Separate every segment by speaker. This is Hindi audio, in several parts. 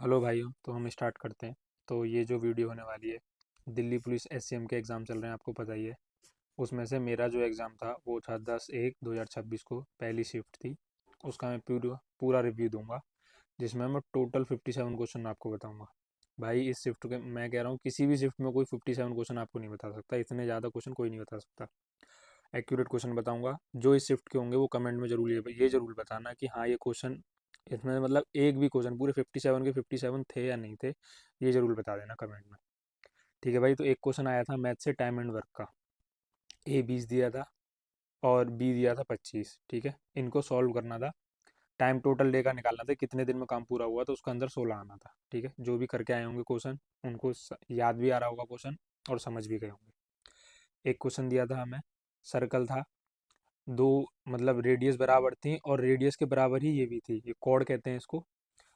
Speaker 1: हेलो भाइयों, तो हम स्टार्ट करते हैं। तो ये जो वीडियो होने वाली है, दिल्ली पुलिस एससीएम के एग्ज़ाम चल रहे हैं, आपको पता ही है। उसमें से मेरा जो एग्ज़ाम था वो था 10/1/2026 को, पहली शिफ्ट थी। उसका मैं पूरा पूरा रिव्यू दूंगा, जिसमें मैं टोटल 57 क्वेश्चन आपको बताऊंगा। भाई इस शिफ्ट के मैं कह रहा हूँ, किसी भी शिफ्ट में कोई 57 क्वेश्चन आपको नहीं बता सकता। इतने ज़्यादा क्वेश्चन कोई नहीं बता सकता। एक्यूरेट क्वेश्चन बताऊंगा। जो इस शिफ्ट के होंगे वो कमेंट में जरूर ये जरूर बताना कि हाँ ये क्वेश्चन, इसमें मतलब एक भी क्वेश्चन पूरे 57 के 57 थे या नहीं थे। ये जरूर बता देना कमेंट में। ठीक है भाई, तो एक क्वेश्चन आया था मैथ से टाइम एंड वर्क का। ए 20 दिया था और बी दिया था 25। ठीक है, इनको सॉल्व करना था। टाइम टोटल डे का निकालना था, कितने दिन में काम पूरा हुआ, तो उसका आंसर 16 आना था। ठीक है, जो भी करके आए होंगे क्वेश्चन, उनको याद भी आ रहा होगा क्वेश्चन और समझ भी गए होंगे। एक क्वेश्चन दिया था हमें, सर्कल था। दो मतलब रेडियस बराबर थी और रेडियस के बराबर ही ये भी थी, ये कॉर्ड कहते हैं इसको।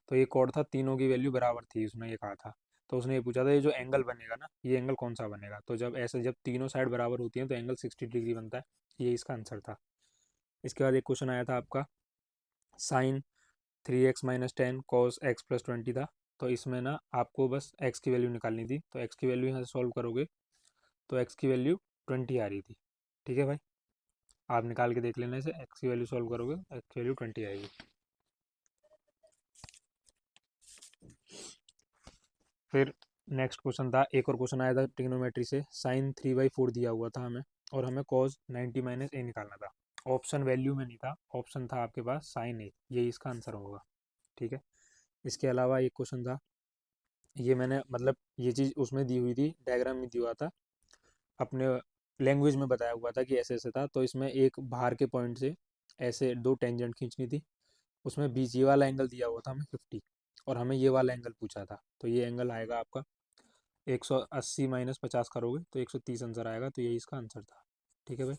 Speaker 1: तो ये कॉर्ड था, तीनों की वैल्यू बराबर थी, उसने ये कहा था। तो उसने ये पूछा था ये जो एंगल बनेगा ना, ये एंगल कौन सा बनेगा। तो जब तीनों साइड बराबर होती हैं तो एंगल 60 डिग्री बनता है। ये इसका आंसर था। इसके बाद एक क्वेश्चन आया था आपका, साइन 3x - 10 कॉस x + 20 था। तो इसमें ना आपको बस x की वैल्यू निकालनी थी। तो x की वैल्यू यहाँ से सॉल्व करोगे तो x की वैल्यू 20 आ रही थी। ठीक है भाई, आप निकाल के देख लेना इसे, x की वैल्यू सॉल्व करोगे x की वैल्यू 20 आएगी। फिर नेक्स्ट क्वेश्चन था, एक और क्वेश्चन आया था ट्रिग्नोमेट्री से, साइन 3/4 दिया हुआ था हमें, और हमें कॉस 90 - a निकालना था। ऑप्शन वैल्यू में नहीं था, ऑप्शन था आपके पास साइन ए, यही इसका आंसर होगा। ठीक है, इसके अलावा एक क्वेश्चन था, ये मैंने मतलब ये चीज़ उसमें दी हुई थी, डायग्राम में दिया हुआ था, अपने लैंग्वेज में बताया हुआ था कि ऐसे ऐसे था। तो इसमें एक बाहर के पॉइंट से ऐसे दो टेंजेंट खींचनी थी। उसमें बीच ये वाला एंगल दिया हुआ था हमें 50, और हमें ये वाला एंगल पूछा था। तो ये एंगल आएगा आपका 180 - 50 करोगे तो 130 आंसर आएगा। तो यही इसका आंसर था। ठीक है भाई,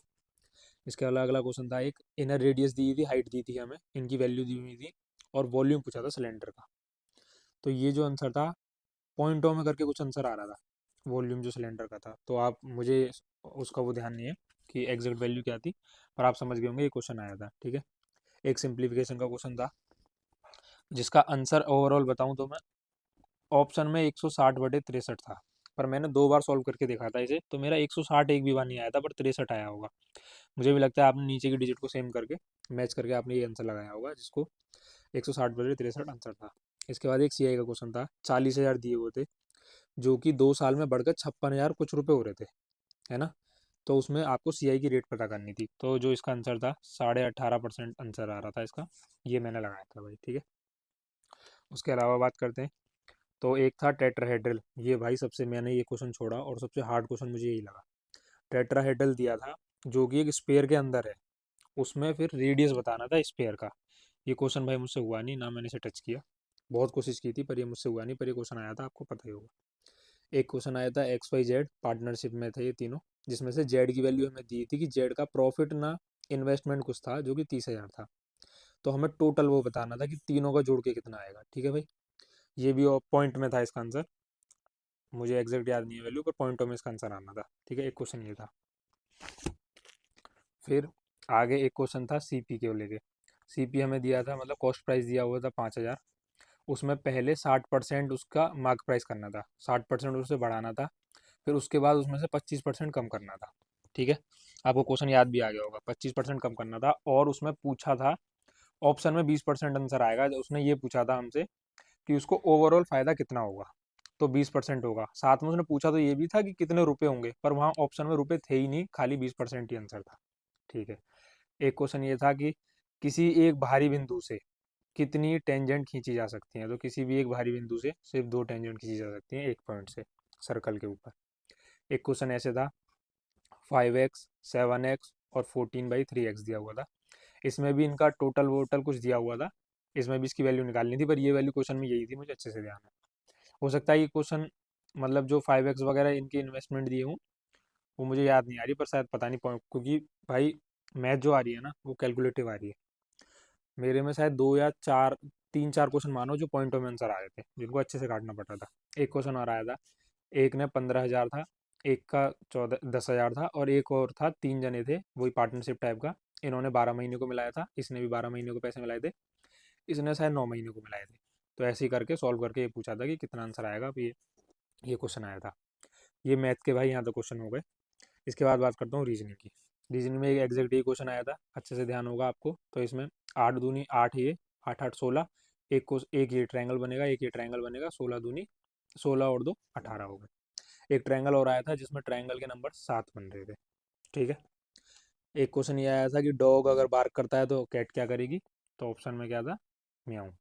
Speaker 1: इसके अलावा अगला क्वेश्चन था, एक इनर रेडियस दी थी, हाइट दी थी हमें, इनकी वैल्यू दी हुई थी, और वॉल्यूम पूछा था सिलेंडर का। तो ये जो आंसर था, पॉइंटों में करके कुछ आंसर आ रहा था, वॉल्यूम जो सिलेंडर का था। तो आप मुझे उसका वो ध्यान नहीं है कि एग्जैक्ट वैल्यू क्या थी, पर आप समझ गए होंगे ये क्वेश्चन आया था। ठीक है, एक सिंप्लीफिकेशन का क्वेश्चन था, जिसका आंसर ओवरऑल बताऊं तो मैं, ऑप्शन में 160/63 था। पर मैंने 2 बार सॉल्व करके देखा था इसे, तो मेरा 160 एक भी बार नहीं आया था, पर 63 आया होगा। मुझे भी लगता है आपने नीचे की डिजिट को सेम करके मैच करके आपने ये आंसर लगाया होगा, जिसको 160/63 आंसर था। इसके बाद एक सीआई का क्वेश्चन था, 40,000 दिए हुए थे, जो कि 2 साल में बढ़कर 56,000 कुछ रुपए हो रहे थे, है ना। तो उसमें आपको सीआई की रेट पता करनी थी। तो जो इसका आंसर था, 18.5% आंसर आ रहा था इसका। ये मैंने लगाया था भाई। ठीक है, उसके अलावा बात करते हैं। तो एक था टेट्राहेड्रल, ये भाई सबसे मैंने ये क्वेश्चन छोड़ा और सबसे हार्ड क्वेश्चन मुझे यही लगा। टेट्राहेड्रल दिया था, जो कि एक स्पेयर के अंदर है, उसमें फिर रेडियस बताना था स्पेयर का। ये क्वेश्चन भाई मुझसे हुआ नहीं, ना मैंने इसे टच किया। बहुत कोशिश की थी पर ये मुझसे हुआ नहीं, पर ये क्वेश्चन आया था, आपको पता ही होगा। एक क्वेश्चन आया था, XYZ पार्टनरशिप में थे ये तीनों, जिसमें से जेड की वैल्यू हमें दी थी कि जेड का प्रॉफिट ना इन्वेस्टमेंट कुछ था जो कि 30,000 था। तो हमें टोटल वो बताना था कि तीनों का जोड़ के कितना आएगा। ठीक है भाई, ये भी पॉइंट में था इसका आंसर, मुझे एग्जैक्ट याद नहीं है वैल्यू, पर पॉइंटों में इसका आंसर आना था। ठीक है, एक क्वेश्चन ये था। फिर आगे एक क्वेश्चन था सीपी के लेके। सीपी हमें दिया था, मतलब कॉस्ट प्राइस दिया हुआ था 5,000। उसमें पहले 60% उसका मार्क प्राइस करना था, 60% उसे बढ़ाना था, फिर उसके बाद उसमें से 25% कम करना था। ठीक है, आपको क्वेश्चन याद भी आ गया होगा, 25% कम करना था। और उसमें पूछा था, ऑप्शन में 20% आंसर आएगा, उसने ये पूछा था हमसे कि उसको ओवरऑल फायदा कितना होगा। तो 20% होगा, साथ में उसने पूछा तो ये भी था कि कितने रुपए होंगे, पर वहाँ ऑप्शन में रुपए थे ही नहीं, खाली 20% ही आंसर था। ठीक है, एक क्वेश्चन ये था कि किसी एक भारी बिंदु से कितनी टेंजेंट खींची जा सकती हैं। तो किसी भी एक भारी बिंदु से सिर्फ 2 टेंजेंट खींची जा सकती हैं एक पॉइंट से, सर्कल के ऊपर। एक क्वेश्चन ऐसे था, 5x 7x और 14/3x दिया हुआ था। इसमें भी इनका टोटल वोटल कुछ दिया हुआ था, इसमें भी इसकी वैल्यू निकालनी थी, पर ये वैल्यू क्वेश्चन में यही थी, मुझे अच्छे से ध्यान है। हो सकता है ये क्वेश्चन, मतलब जो 5x वगैरह इनकी इन्वेस्टमेंट दिए हूँ, वो मुझे याद नहीं आ रही, पर शायद पता नहीं पॉइंट, क्योंकि भाई मैथ जो आ रही है ना वो कैलकुलेटिव आ रही है। मेरे में शायद दो या चार, 3-4 क्वेश्चन मानो जो पॉइंटों में आंसर आ रहे थे, जिनको अच्छे से काटना पड़ रहा था। एक क्वेश्चन और आया था, एक ने 15,000 था, एक का 10,000 था, और एक और था, 3 जने थे, वही पार्टनरशिप टाइप का। इन्होंने 12 महीने को मिलाया था, इसने भी 12 महीने को पैसे मिलाए थे, इसने शायद 9 महीने को मिलाए थे। तो ऐसे ही करके सॉल्व करके ये पूछा था कि कितना आंसर आएगा। अब ये क्वेश्चन आया था। ये मैथ के भाई यहाँ तो क्वेश्चन हो गए। इसके बाद बात करता हूँ रीजनिंग की। रीजनिंग में एक एग्जैक्ट ये क्वेश्चन आया था, अच्छे से ध्यान होगा आपको। तो इसमें 8 दूनी 8, ये 8 8 16, एक ये ट्रायंगल बनेगा, एक ये ट्रायंगल बनेगा, 16 दूनी 16 और 2 18 हो गए। एक ट्रायंगल और आया था जिसमें ट्रायंगल के नंबर 7 बन रहे थे। ठीक है। एक क्वेश्चन ये आया था कि डॉग अगर बार्क करता है तो कैट क्या करेगी। तो ऑप्शन में क्या था, म्याऊं।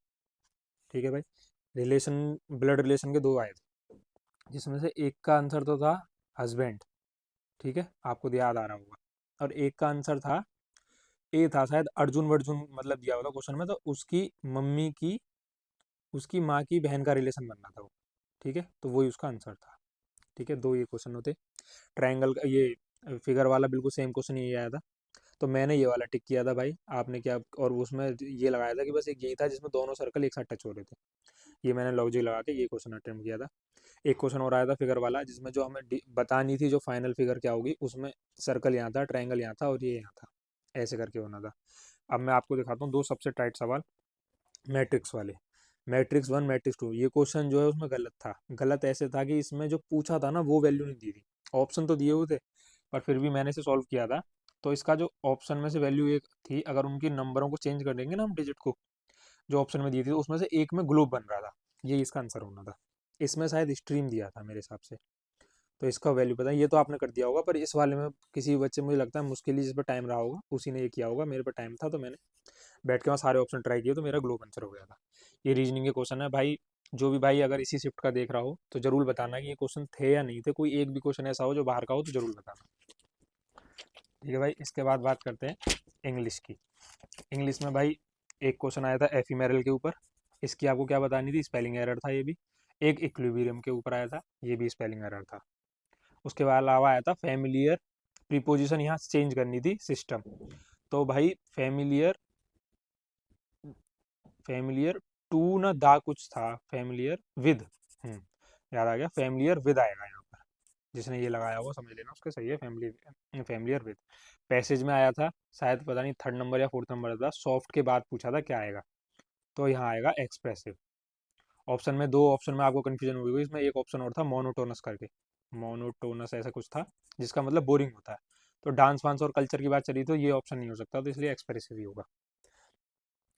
Speaker 1: ठीक है भाई। रिलेशन, ब्लड रिलेशन के दो आए थे, जिसमें से एक का आंसर तो था हस्बैंड। ठीक है, आपको याद आ रहा होगा। और एक का आंसर था, ए था शायद अर्जुन वर्जुन, मतलब दिया हुआ था क्वेश्चन में, तो उसकी मम्मी की, उसकी माँ की बहन का रिलेशन बनना था वो। ठीक है, तो वही उसका आंसर था। ठीक है, दो ये क्वेश्चन होते। ट्रायंगल का ये फिगर वाला बिल्कुल सेम क्वेश्चन यही आया था। तो मैंने ये वाला टिक किया था भाई, आपने क्या, और उसमें ये लगाया था कि बस एक यही था जिसमें दोनों सर्कल एक साथ टच हो रहे थे। ये मैंने लॉजिक लगा के ये क्वेश्चन अटेम्प्ट किया था। एक क्वेश्चन और आया था फिगर वाला, जिसमें जो हमें बतानी थी जो फाइनल फिगर क्या होगी, उसमें सर्कल यहाँ था, ट्रायंगल यहाँ था और ये यहाँ था, ऐसे करके होना था। अब मैं आपको दिखाता हूँ दो सबसे टाइट सवाल मैट्रिक्स वाले। मैट्रिक्स 1 मैट्रिक्स 2, ये क्वेश्चन जो है उसमें गलत था। गलत ऐसे था कि इसमें जो पूछा था ना वो वैल्यू नहीं दी थी, ऑप्शन तो दिए हुए थे, पर फिर भी मैंने इसे सॉल्व किया था। तो इसका जो ऑप्शन में से वैल्यू एक थी, अगर उनकी नंबरों को चेंज कर देंगे ना हम डिजिट को, जो ऑप्शन में दी थी, तो उसमें से एक में ग्लोब बन रहा था, ये इसका आंसर होना था। इसमें शायद स्ट्रीम दिया था मेरे हिसाब से, तो इसका वैल्यू पता है, ये तो आपने कर दिया होगा, पर इस वाले में किसी बच्चे, मुझे लगता है मुश्किल ही जिस पर टाइम रहा होगा उसी ने ये किया होगा। मेरे पर टाइम था तो मैंने बैठ के वहाँ सारे ऑप्शन ट्राई किए, तो मेरा ग्लोब आंसर हो गया था। ये रीजनिंग के क्वेश्चन है भाई। जो भी भाई अगर इसी शिफ्ट का देख रहा हो तो जरूर बताना कि ये क्वेश्चन थे या नहीं थे। कोई एक भी क्वेश्चन ऐसा हो जो बाहर का हो तो जरूर बताना। ठीक है भाई। इसके बाद बात करते हैं इंग्लिश की। इंग्लिश में भाई एक क्वेश्चन आया था एफिमेरल के ऊपर, इसकी आपको क्या बतानी थी, स्पेलिंग एरर था ये भी। एक इक्विलिब्रियम के ऊपर आया था, ये भी स्पेलिंग एरर था। उसके बाद अलावा आया था फैमिलियर, प्रीपोजिशन यहाँ चेंज करनी थी सिस्टम। तो भाई फैमिलियर, फैमिलियर टू ना दा कुछ था, फैमिलियर विद, याद आ गया, फैमिलियर विद आएगा यहाँ पर। जिसने ये लगाया होगा समझ लेना उसके सही है, फैमिली फैमिलियर विद। पैसेज में आया था शायद, पता नहीं 3rd नंबर या 4th नंबर था, सॉफ्ट के बाद पूछा था क्या आएगा, तो यहाँ आएगा एक्सप्रेसिव। ऑप्शन में, दो ऑप्शन में आपको कन्फ्यूजन हुई होगी, इसमें एक ऑप्शन और था मोनोटोनस करके, मोनोटोनस ऐसा कुछ था, जिसका मतलब बोरिंग होता है। तो डांस वांस और कल्चर की बात चली तो ये ऑप्शन नहीं हो सकता, तो इसलिए एक्सप्रेसिव ही होगा।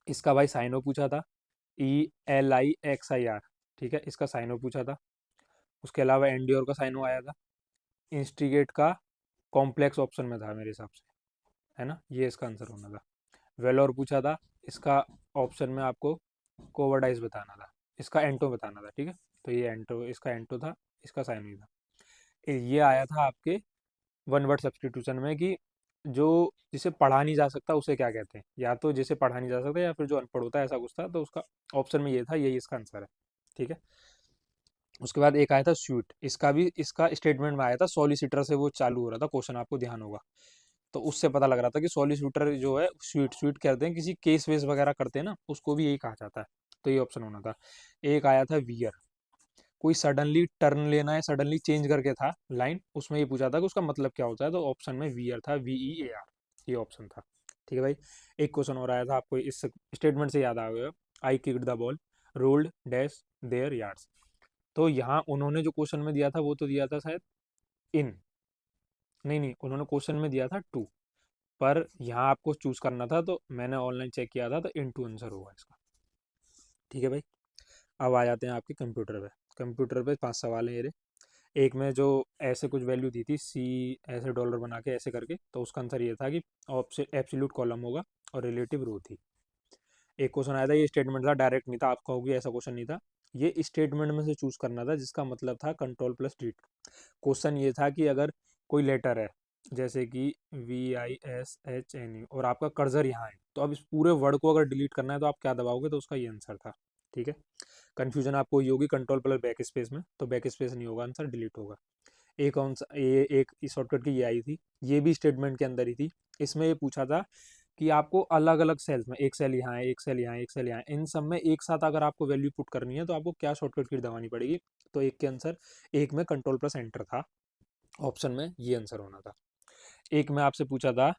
Speaker 1: इसका भाई साइनो पूछा था, ELIXIR। ठीक है, इसका साइनो पूछा था। उसके अलावा एंड्योर का साइनो आया था। इंस्टिगेट का कॉम्प्लेक्स ऑप्शन में था मेरे हिसाब से, है ना, ये इसका आंसर होना था। वेलोर पूछा था, इसका ऑप्शन में आपको कोवर्डाइज बताना था, इसका एंटो बताना था। ठीक है, तो ये एंटो, इसका एंटो था, इसका साइनो ही था। ये आया था आपके वन वर्ड सब्सटीट्यूशन में कि जो जिसे पढ़ा नहीं जा सकता उसे क्या कहते हैं, या तो जिसे पढ़ा नहीं जा सकता या फिर जो अनपढ़ होता है, ऐसा कुछ था। तो उसका ऑप्शन में ये था, यही इसका आंसर है। ठीक है। उसके बाद एक आया था स्वीट, इसका भी, इसका स्टेटमेंट में आया था सॉलिसिटर से वो चालू हो रहा था क्वेश्चन, आपको ध्यान होगा। तो उससे पता लग रहा था कि सॉलिसिटर जो है, स्वीट स्वीट कहते हैं, किसी केस वेस वगैरह करते हैं ना, उसको भी यही कहा जाता है। तो ये ऑप्शन होना था। एक आया था वियर, कोई सडनली टर्न लेना है, सडनली चेंज करके था लाइन, उसमें ये पूछा था कि उसका मतलब क्या होता है, तो ऑप्शन में वियर था, VEAR, ये ऑप्शन था। ठीक है भाई। एक क्वेश्चन और आया था, आपको इस स्टेटमेंट से याद आ गया, I kicked the ball, rolled dash there yards. तो यहाँ उन्होंने जो क्वेश्चन में दिया था वो तो दिया था शायद इन, नहीं नहीं, उन्होंने क्वेश्चन में दिया था टू, पर यहाँ आपको चूज करना था, तो मैंने ऑनलाइन चेक किया था, तो इन टू आंसर होगा इसका। ठीक है भाई। अब आ जाते हैं आपके कंप्यूटर पे। कंप्यूटर पे 5 सवाल है ये। एक में जो ऐसे कुछ वैल्यू दी थी, C ऐसे डॉलर बना के ऐसे करके, तो उसका आंसर ये था कि एब्सोल्यूट कॉलम होगा और रिलेटिव रो थी। एक क्वेश्चन आया था, ये स्टेटमेंट था, डायरेक्ट नहीं था, आप कहोगे ऐसा क्वेश्चन नहीं था। ये स्टेटमेंट में से चूज करना था जिसका मतलब था कंट्रोल प्लस डिलीट। क्वेश्चन ये था कि अगर कोई लेटर है, जैसे कि VISHNE, और आपका कर्सर यहाँ है, तो अब इस पूरे वर्ड को अगर डिलीट करना है तो आप क्या दबाओगे, तो उसका ये आंसर था। ठीक है। कंफ्यूजन आपको ये होगी कंट्रोल प्लस बैक स्पेस में, तो बैक स्पेस नहीं होगा, आंसर डिलीट होगा। एक आंसर, ये एक शॉर्टकट की ये आई थी, ये भी स्टेटमेंट के अंदर ही थी। इसमें ये पूछा था कि आपको अलग अलग सेल्स में, एक सेल यहाँ है, एक सेल यहाँ है, एक सेल यहाँ है, इन सब में एक साथ अगर आपको वैल्यू पुट करनी है तो आपको क्या शॉर्टकट की दबानी पड़ेगी। तो एक के आंसर, एक में कंट्रोल प्लस एंटर था, ऑप्शन में ये आंसर होना था। एक में आपसे पूछा था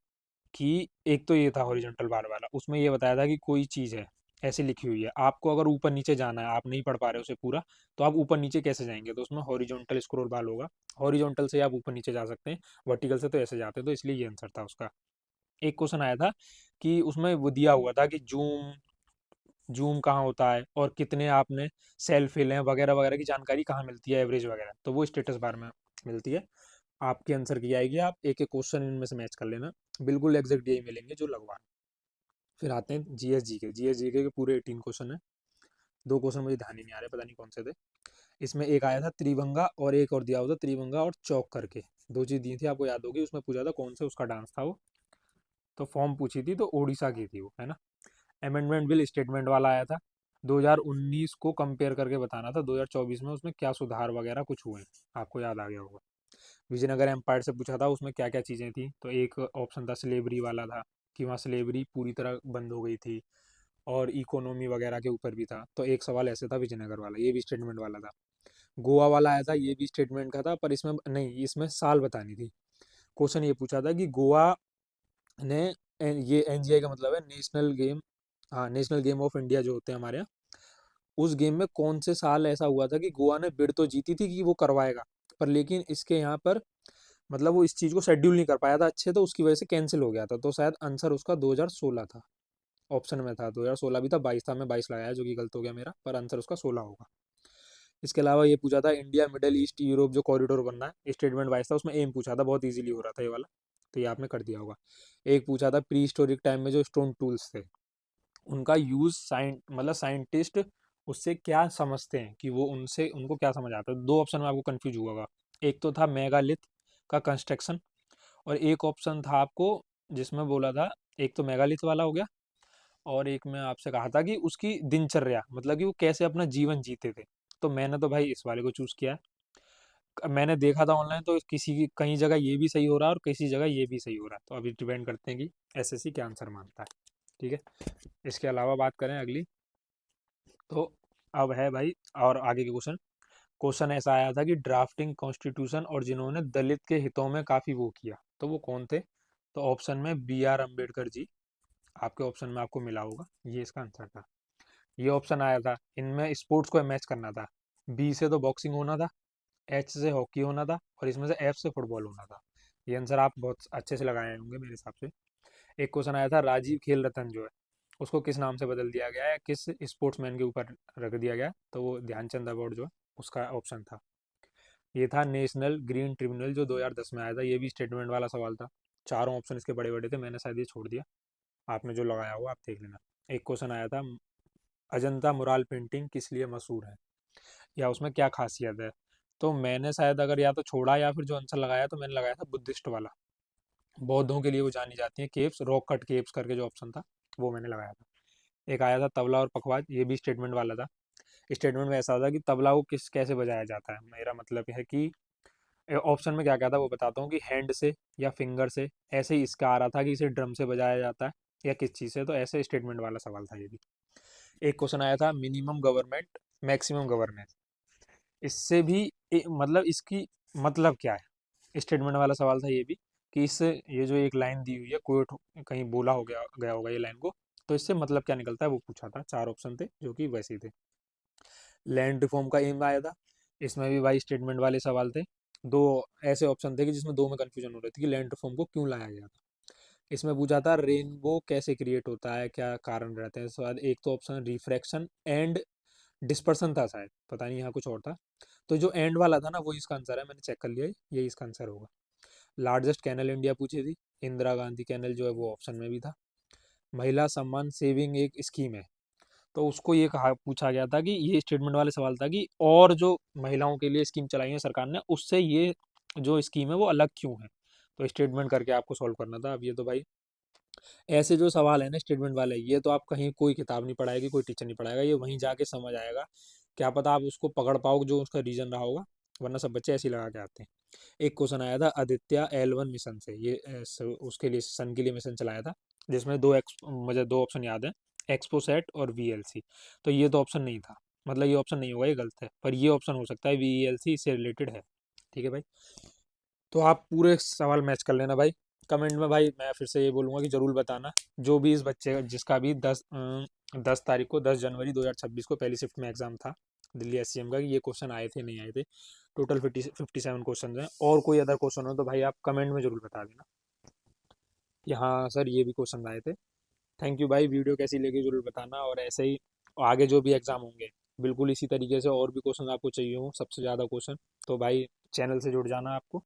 Speaker 1: कि एक तो ये था हॉरिजॉन्टल बार वाला, उसमें ये बताया था कि कोई चीज़ है, ऐसी लिखी हुई है। आपको अगर ऊपर नीचे जाना है, आप नहीं पढ़ पा रहे हो उसे पूरा, तो आप ऊपर नीचे कैसे जाएंगे? तो उसमें हॉरिजॉन्टल स्क्रॉल बार होगा, हॉरिजॉन्टल से आप ऊपर नीचे जा सकते हैं, वर्टिकल से तो ऐसे जाते हैं, तो इसलिए ये आंसर था उसका। एक क्वेश्चन आया था कि उसमें वो दिया हुआ था कि जूम जूम कहाँ होता है और कितने आपने सेल फिल हैं वगैरह वगैरह की जानकारी कहाँ मिलती है, एवरेज वगैरह, तो वो स्टेटस बार में मिलती है। आपके आंसर की आएगी, आप एक एक क्वेश्चन इनमें से मैच कर लेना, बिल्कुल एग्जैक्ट यही मिलेंगे जो लगवा। फिर आते हैं जीएस जीके। जीएस जीके के पूरे 18 क्वेश्चन है। दो क्वेश्चन मुझे ध्यान ही नहीं आ रहे, पता नहीं कौन से थे। इसमें एक आया था त्रिभंगा और एक और दिया हुआ था त्रिभंगा और चौक करके, दो चीज दी थी, आपको याद होगी। उसमें पूछा था कौन से उसका डांस था वो, तो फॉर्म पूछी थी, तो ओडिशा की थी वो, है ना। अमेंडमेंट बिल स्टेटमेंट वाला आया था, 2019 को कंपेयर करके बताना था 2024 में उसमें क्या सुधार वगैरह कुछ हुए, आपको याद आ गया होगा। विजयनगर एम्पायर से पूछा था उसमें क्या क्या चीज़ें थी, तो एक ऑप्शन था स्लेवरी वाला था, कि वहाँ स्लेवरी पूरी तरह बंद हो गई थी, और इकोनॉमी वगैरह के ऊपर भी था। तो एक सवाल ऐसे था विजयनगर वाला, ये भी स्टेटमेंट वाला था। गोवा वाला आया था, ये भी स्टेटमेंट का था, पर इसमें नहीं, इसमें साल बतानी थी। क्वेश्चन ये पूछा था कि गोवा ने ये एनजीआई का मतलब है नेशनल गेम, हाँ नेशनल गेम ऑफ इंडिया जो होते हैं हमारे यहाँ, उस गेम में कौन से साल ऐसा हुआ था कि गोवा ने बिड तो जीती थी कि वो करवाएगा, पर लेकिन इसके यहाँ पर मतलब वो इस चीज़ को शेड्यूल नहीं कर पाया था अच्छे, तो उसकी वजह से कैंसिल हो गया था। तो शायद आंसर उसका 2016 था, ऑप्शन में था 2016 भी था, 22 था, मैं 22 लगाया जो कि गलत हो गया मेरा, पर आंसर उसका 16 होगा। इसके अलावा ये पूछा था इंडिया मिडल ईस्ट यूरोप जो कॉरिडोर बनना है, स्टेटमेंट वाइज था, उसमें एम पूछा था, बहुत इजीली हो रहा था ये वाला, तो ये आपने कर दिया होगा। एक पूछा था प्री हिस्टोरिक टाइम में जो स्टोन टूल्स थे उनका यूज मतलब साइंटिस्ट उससे क्या समझते हैं, कि वो उनसे उनको क्या समझ आता है। दो ऑप्शन में आपको कंफ्यूज होगा, एक तो था मेगालिथ का कंस्ट्रक्शन, और एक ऑप्शन था आपको जिसमें बोला था, एक तो मेगालिथ वाला हो गया, और एक में आपसे कहा था कि उसकी दिनचर्या, मतलब कि वो कैसे अपना जीवन जीते थे। तो मैंने तो भाई इस वाले को चूज किया है। मैंने देखा था ऑनलाइन, तो किसी की कहीं जगह ये भी सही हो रहा है और किसी जगह ये भी सही हो रहा है, तो अभी डिपेंड करते हैं कि एसएससी क्या आंसर मानता है। ठीक है, इसके अलावा बात करें अगली, तो अब है भाई और आगे के क्वेश्चन। क्वेश्चन ऐसा आया था कि ड्राफ्टिंग कॉन्स्टिट्यूशन और जिन्होंने दलित के हितों में काफी वो किया, तो वो कौन थे? तो ऑप्शन में बी आर अम्बेडकर जी, आपके ऑप्शन में आपको मिला होगा, ये इसका आंसर था। ये ऑप्शन आया था, इनमें स्पोर्ट्स को मैच करना था, बी से तो बॉक्सिंग होना था, एच से हॉकी होना था, और इसमें से एफ से फुटबॉल होना था। ये आंसर आप बहुत अच्छे से लगाए होंगे मेरे हिसाब से। एक क्वेश्चन आया था राजीव खेल रत्न जो है उसको किस नाम से बदल दिया गया है, किस स्पोर्ट्समैन के ऊपर रख दिया गया है, तो वो ध्यानचंद अवार्ड जो है उसका ऑप्शन था। ये था नेशनल ग्रीन ट्रिब्यूनल जो 2010 में आया था, ये भी स्टेटमेंट वाला सवाल था। चारों ऑप्शन इसके बड़े बड़े थे, मैंने शायद ये छोड़ दिया, आपने जो लगाया हुआ आप देख लेना। एक क्वेश्चन आया था अजंता मुराल पेंटिंग किस लिए मशहूर है, या उसमें क्या खासियत है, तो मैंने शायद अगर या तो छोड़ा या फिर जो आंसर लगाया, तो मैंने लगाया था बुद्धिस्ट वाला, बौद्धों के लिए वो जानी जाती है केव्स, रॉक कट केव्स करके जो ऑप्शन था वो मैंने लगाया था। एक आया था तबला और पखवाज, ये भी स्टेटमेंट वाला था। स्टेटमेंट में ऐसा था कि तबला को किस कैसे बजाया जाता है, मेरा मतलब है कि ऑप्शन में क्या क्या था वो बताता हूँ, कि हैंड से या फिंगर से, ऐसे ही इसका आ रहा था कि इसे ड्रम से बजाया जाता है या किस चीज़ से, तो ऐसे स्टेटमेंट वाला सवाल था ये भी। एक क्वेश्चन आया था मिनिमम गवर्नमेंट मैक्सिमम गवर्नेंस, इससे भी मतलब इसकी मतलब क्या है, स्टेटमेंट वाला सवाल था ये भी, कि इससे ये जो एक लाइन दी हुई है, कोट कहीं बोला हो गया गया होगा ये लाइन को, तो इससे मतलब क्या निकलता है वो पूछा था। चार ऑप्शन थे जो कि वैसे ही थे। लैंड रिफॉर्म का एम आया था, इसमें भी भाई स्टेटमेंट वाले सवाल थे। दो ऐसे ऑप्शन थे कि जिसमें दो में कंफ्यूजन हो रही थी कि लैंड रिफॉर्म को क्यों लाया गया था। इसमें पूछा था रेनबो कैसे क्रिएट होता है, क्या कारण रहते हैं, इसके बाद एक तो ऑप्शन रिफ्रैक्शन एंड डिस्पर्सन था शायद, पता नहीं यहाँ कुछ और था। तो जो एंड वाला था ना वो इसका आंसर है, मैंने चेक कर लिया है, यही इसका आंसर होगा। लार्जेस्ट कैनल इंडिया पूछी थी, इंदिरा गांधी कैनल जो है वो ऑप्शन में भी था। महिला सम्मान सेविंग एक स्कीम है, तो उसको ये कहा पूछा गया था कि ये स्टेटमेंट वाले सवाल था कि और जो महिलाओं के लिए स्कीम चलाई है सरकार ने, उससे ये जो स्कीम है वो अलग क्यों है, तो स्टेटमेंट करके आपको सॉल्व करना था। अब ये तो भाई ऐसे जो सवाल है ना स्टेटमेंट वाले, ये तो आप कहीं कोई किताब नहीं पढ़ाएगी, कोई टीचर नहीं पढ़ाएगा, ये वहीं जाके समझ आएगा। क्या पता आप उसको पकड़ पाओ जो उसका रीजन रहा होगा, वरना सब बच्चे ऐसे ही लगा के आते हैं। एक क्वेश्चन आया था आदित्य L1 मिशन से, ये उसके लिए सन के लिए मिशन चलाया था, जिसमें मुझे दो ऑप्शन याद है, एक्सपोसेट और VLC, तो ये तो ऑप्शन नहीं था, मतलब ये ऑप्शन नहीं होगा, ये गलत है, पर ये ऑप्शन हो सकता है, VLC इससे रिलेटेड है। ठीक है भाई, तो आप पूरे सवाल मैच कर लेना भाई। कमेंट में भाई मैं फिर से ये बोलूँगा कि ज़रूर बताना, जो भी इस बच्चे जिसका भी 10 तारीख को, 10 जनवरी 2026 को पहली शिफ्ट में एग्जाम था दिल्ली SCM का, कि ये क्वेश्चन आए थे नहीं आए थे। टोटल 57 क्वेश्चन हैं। और कोई अदर क्वेश्चन हो तो भाई आप कमेंट में जरूर बता देना कि हाँ सर ये भी क्वेश्चन आए थे। थैंक यू भाई, वीडियो कैसी लगी जरूर बताना, और ऐसे ही आगे जो भी एग्जाम होंगे बिल्कुल इसी तरीके से और भी क्वेश्चन आपको चाहिए हो, सबसे ज़्यादा क्वेश्चन, तो भाई चैनल से जुड़ जाना आपको।